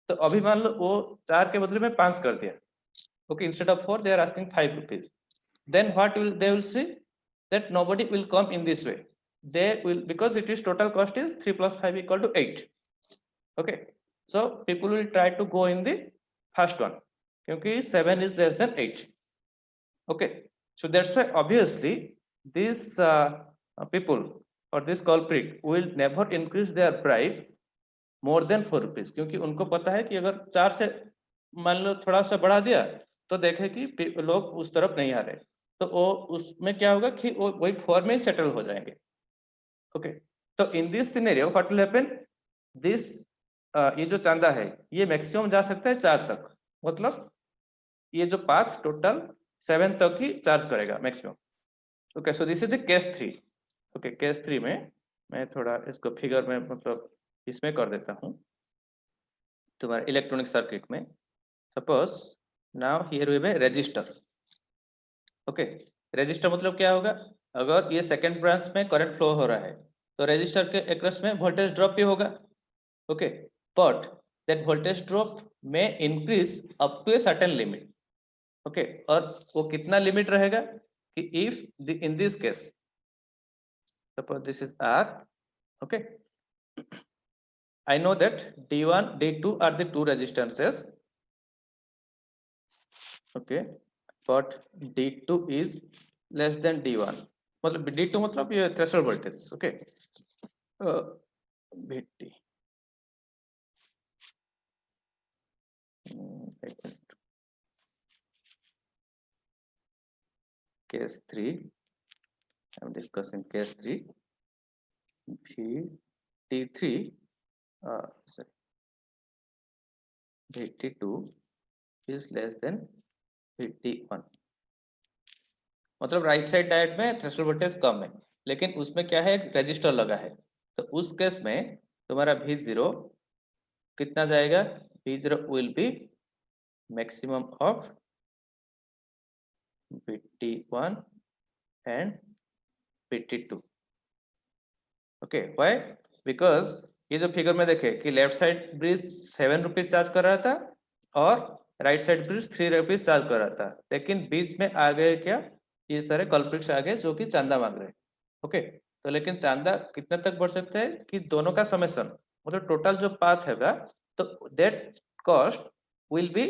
तो अभी मान लो वो 4 के बदले में 5 कर दिया. Okay, instead of 4 they are asking 5 rupees. Then what will they will see that nobody will come in this way. They will, because it is total cost is 3 plus 5 equal to 8. Okay, so people will try to go in the first one क्योंकि 7 is less than 8. Okay, so that's why obviously these people or this culprit will never increase their price more than 4 rupees, क्योंकि उनको पता है कि अगर 4 से मान लो थोड़ा सा बढ़ा दिया तो देखे कि लोग उस तरफ नहीं आ रहे, तो वो उसमें क्या होगा कि वो वही 4 में सेटल हो जाएंगे. ओके, तो in this scenario what will happen, this ये जो चांदा है ये मैक्सिमम जा सकता है 4 तक, मतलब ये जो पाथ टोटल 7 तक ही चार्ज करेगा maximum. Okay, so this is the case 3. Okay, case 3 में मैं थोड़ा इसको फिगर में मतलब इसमें कर देता हूँ तुम्हारे इलेक्ट्रॉनिक सर्किट में. Suppose now here we have resistor. Okay, resistor मतलब क्या होगा, अगर ये सेकंड ब्रांच में करंट फ्लो हो रहा है तो रजिस्टर के अक्रॉस में वोल्टेज ड्रॉप भी होगा. Okay, but that voltage drop में increase up to a certain limit. Okay, और वो कितना लिमिट रहेगा कि if in this case suppose this is R. Okay, I know that D1 D2 are the two resistances. Okay, but D2 is less than D1. मतलब D2 मतलब ये threshold voltage. Okay, VT. Wait a minute. Case 3. I'm discussing case 3. VT3, sorry, VT2 is less than VT1. मतलब right side diode में threshold voltage कम है, लेकिन उसमें क्या है, रजिस्टर लगा है, तो उस केस में तुम्हारा V0 कितना जाएगा? V0 will be maximum of VT1 and VT2. Okay, why? Because ये जो फिगर में देखे कि left side bridge 7 rupees charge कर रहा था और right side bridge 3 rupees charge कर रहा था, लेकिन बीच में आ गए क्या, ये सारे कल्प्रिट्स आ गए जो कि चांदा मांग रहे हैं. ओके, तो लेकिन चांदा कितने तक बढ़ सकता है कि दोनों का समेशन, मतलब टोटल जो पाथ है तो that cost will be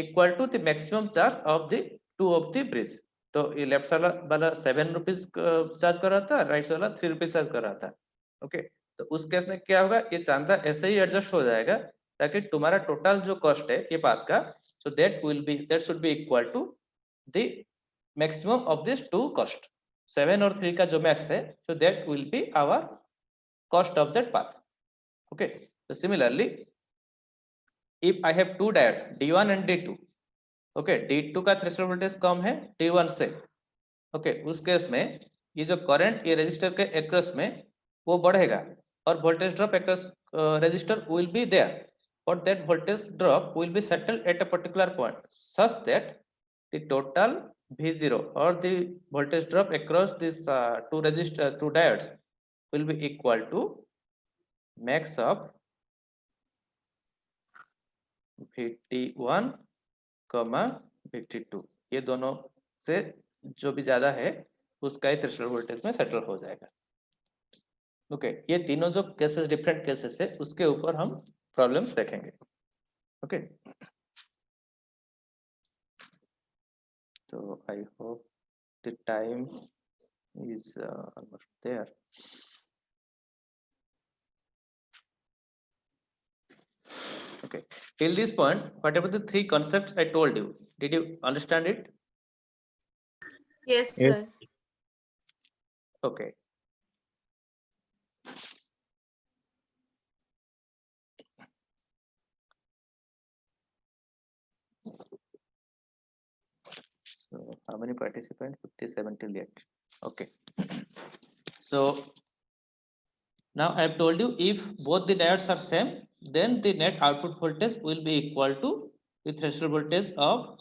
equal to the maximum charge of the two of the bridge. तो ये लेफ्ट वाला 7 रुपीज चार्ज कर रहा था, राइट वाला 3 रुपीज चार्ज कर रहा था. ओके, तो उस केस में क्या होगा, ये चांदा ऐसे ही एडजस्ट हो जाएगा ताकि तुम्हारा टोटल जो कॉस्ट है ये पाथ का, so that should be equal to the maximum of this two cost. 7 और 3 का जो मैक्स है, so that will be our cost of that path. Okay, so similarly if I have two diode D1 and D2, okay, D2 का threshold voltage कम है D1 से. Okay, उस case में ये जो करंट ये रजिस्टर के एक्रॉस में वो बढ़ेगा और voltage drop across resistor will be there, but that voltage drop will be settled at a particular point such that the total V0 or the voltage drop across this two diodes will be equal to max of VT1, VT2. ये दोनों से जो भी ज्यादा है उसका ही threshold voltage में settle हो जाएगा. ओके, ये तीनों जो केसेस डिफरेंट केसेस है उसके ऊपर हम प्रॉब्लम्स देखेंगे. ओके, तो I hope the time is almost there. Okay, till this point, whatever the three concepts I told you, did you understand it? Yes, Yes. sir. Okay. So how many participants? 57 till yet. Okay. So now I have told you, if both the diodes are same, then the net output voltage will be equal to the threshold voltage of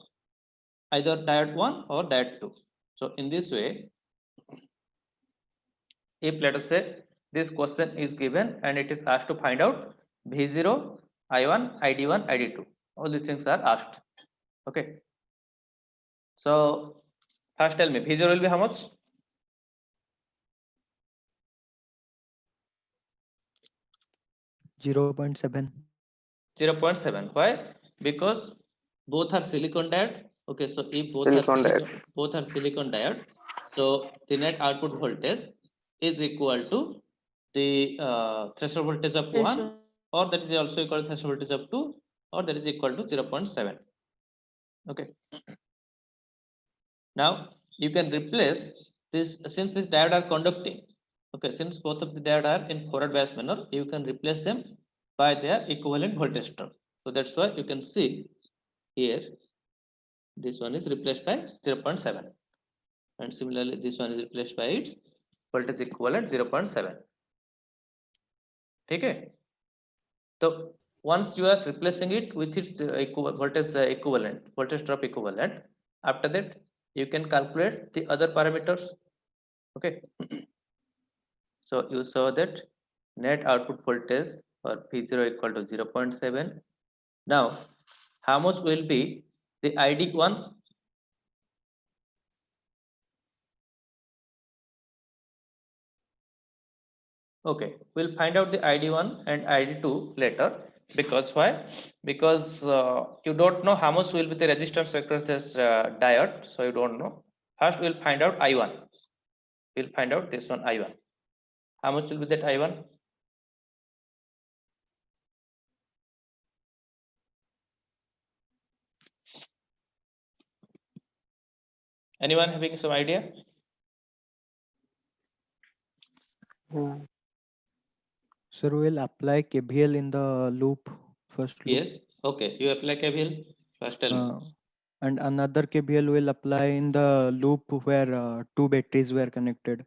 either diode 1 or diode 2. So in this way, if let us say this question is given and it is asked to find out V0, I1, ID1, ID2, all these things are asked. Okay. So first tell me, V0 will be how much? .7. 0.7. Why? Because both are silicon diode. Okay, so if both are silicon diode, so the net output voltage is equal to the threshold voltage of 1, or that is also equal to threshold voltage of 2, or that is equal to 0.7. Okay. Now you can replace this, since this diode are conducting. Okay, since both of the diode are in forward bias manner, you can replace them by their equivalent voltage term. So that's why you can see here this one is replaced by 0.7, and similarly this one is replaced by its voltage equivalent 0.7. Okay, so once you are replacing it with its voltage drop equivalent, after that you can calculate the other parameters. Okay. So you saw that net output voltage for V0 equal to 0.7. Now how much will be the ID1? Okay, we'll find out the ID1 and ID2 later. Because why? Because you don't know how much will be the resistance across this diode, so you don't know. First we'll find out I1. We'll find out this one I1. How much will be that I1? Anyone having some idea? Sir, we'll apply KVL in the loop, first loop. Yes. Okay. You apply KVL. First tell me. And another KVL will apply in the loop where two batteries were connected.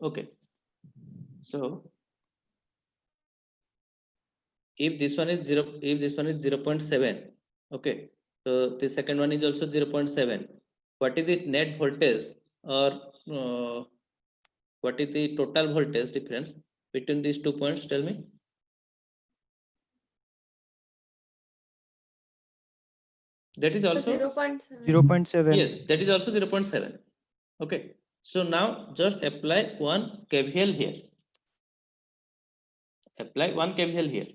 Okay. So if this one is 0.7, okay, so the second one is also 0.7. What is the net voltage, or what is the total voltage difference between these 2 points? Tell me. That is also 0.7. 0.7. yes, that is also 0.7. Okay, so now just apply one KVL here. Apply one KVL here.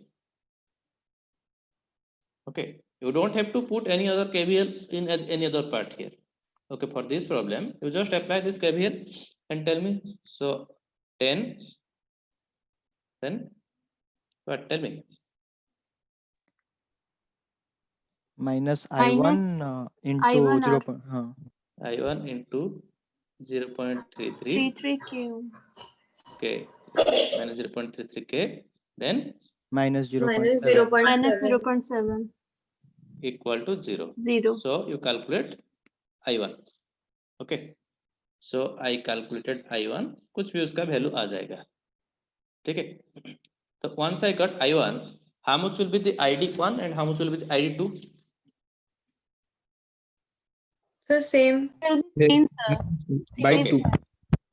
Okay, you don't have to put any other KVL in any other part here. Okay, for this problem, you just apply this KVL and tell me. So 10, then what? Tell me. Minus I1 into I1 0. I1 into 0.33. 33K. Okay, minus 0.33K. Then Minus 0.7. Minus Minus 0.7. 0.7. equal to 0. 0. So you calculate I1. Okay. So I calculated I1. कुछ भी उसका value आ जाएगा. ठीक है. So once I got I1, how much will be the ID1 and how much will be the ID2? So same. Same, sir. By Okay. 2.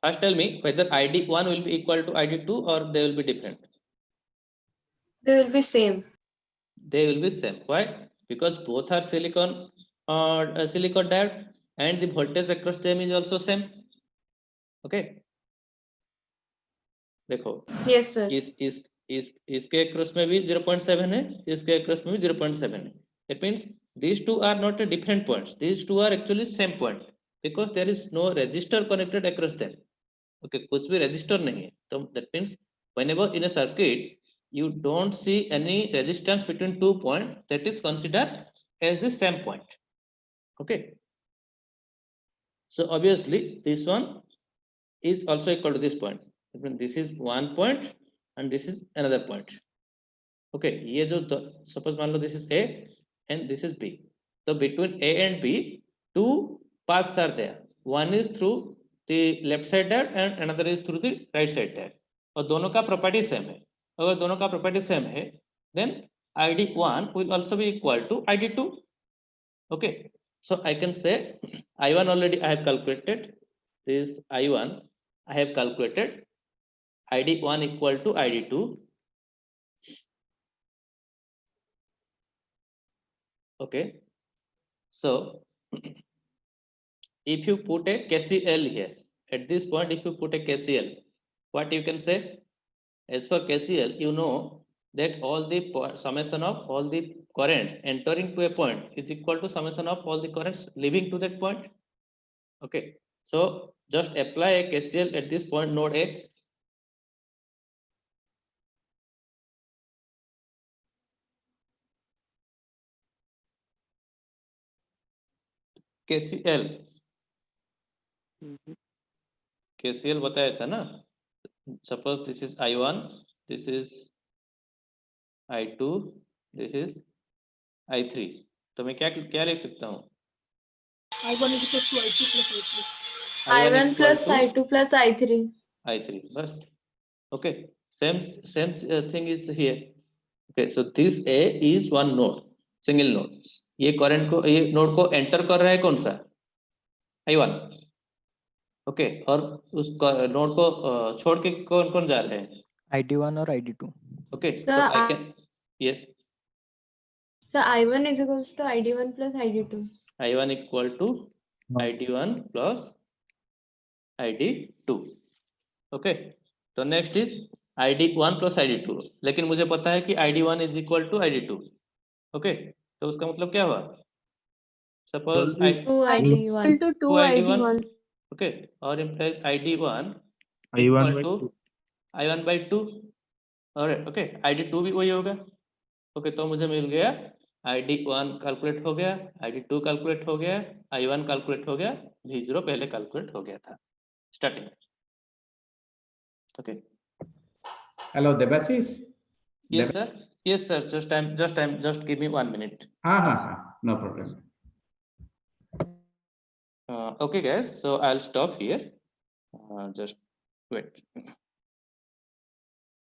First tell me whether ID1 will be equal to ID2 or they will be different. They will be same. They will be same. Why? Because both are silicon silicon diode and the voltage across them is also same. Okay. देखो Yes, sir. इसके across में भी 0.7 है, इसके across में भी 0.7 है. It means these two are not a different points. These two are actually same point because there is no resistor connected across them. Okay, कुछ भी resistor नहीं है. So that means whenever in a circuit you don't see any resistance between 2 points, that is considered as the same point. Okay. So obviously this one is also equal to this point. This is one point and this is another point. Okay, ये जो suppose मान लो this is A and this is B. So between A and B, two paths are there. One is through the left side diode and another is through the right side diode. और दोनों का property same है. अगर दोनों का property same है, then ID1 will also be equal to ID2. Okay, so I can say I1 already I have calculated. This I1 I have calculated. ID1 equal to ID2. Okay, so if you put a KCL here, at this point, if you put a KCL, what you can say? As for KCL, you know that all the summation of all the currents entering to a point is equal to summation of all the currents leaving to that point. Okay, so just apply a KCL at this point, node A. KCL KCL बताया था ना. Suppose this is I1, this is I2, this is I3. तो मैं क्या लिख सकता हूँ? I1 is equal to I2 plus I3. I1 equal plus to I2 plus I3. I3. बस. Okay. Same thing is here. Okay. So this A is one node, single node. ये current को ये node को enter कर रहा है कौन सा? I1. ओके, और उस नोड को छोड़ के कौन कौन जा रहे हैं? ID1 और ID2. ओके, Sir, तो I can yes. So I1 is equals to ID1 plus ID2. I1 equal to ID1 plus ID2. Okay, तो next is ID1 plus ID2. लेकिन मुझे पता है कि ID1 is equal to ID2. Okay, तो उसका मतलब क्या हुआ? Suppose 2 ID1. Equal to 2 ID1. Okay, और implies ID1 I1 equal by to 2. I1 by 2. और ओके, ID2 भी वही होगा. ओके, तो मुझे मिल गया ID1 कैलकुलेट हो गया, ID2 कैलकुलेट हो गया, I1 कैलकुलेट हो गया, V0 पहले कैलकुलेट हो गया था starting. Okay, Hello, Debasis. yes sir, yes sir, just give me 1 minute. No problem. Okay guys, so I'll stop here. Just wait.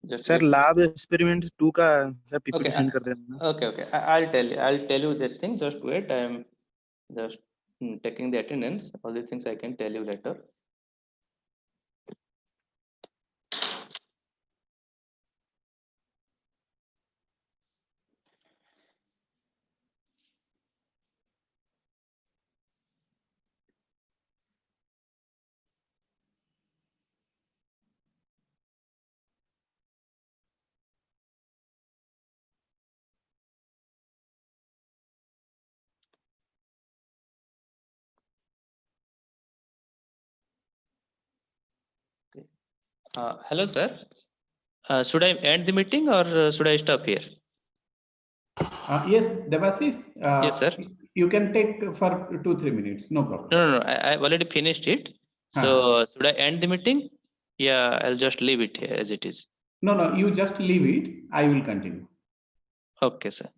Just sir wait. Lab experiment 2 का sir Okay, PPT send कर देना। okay. I'll tell you that thing. Just wait. I'm just taking the attendance. All the things I can tell you later. Hello, sir. Should I end the meeting or should I stop here? Yes, Debasis. Yes, sir. You can take for 2-3 minutes. No problem. No. I've already finished it. So should I end the meeting? Yeah, I'll just leave it here as it is. No. You just leave it. I will continue. Okay, sir.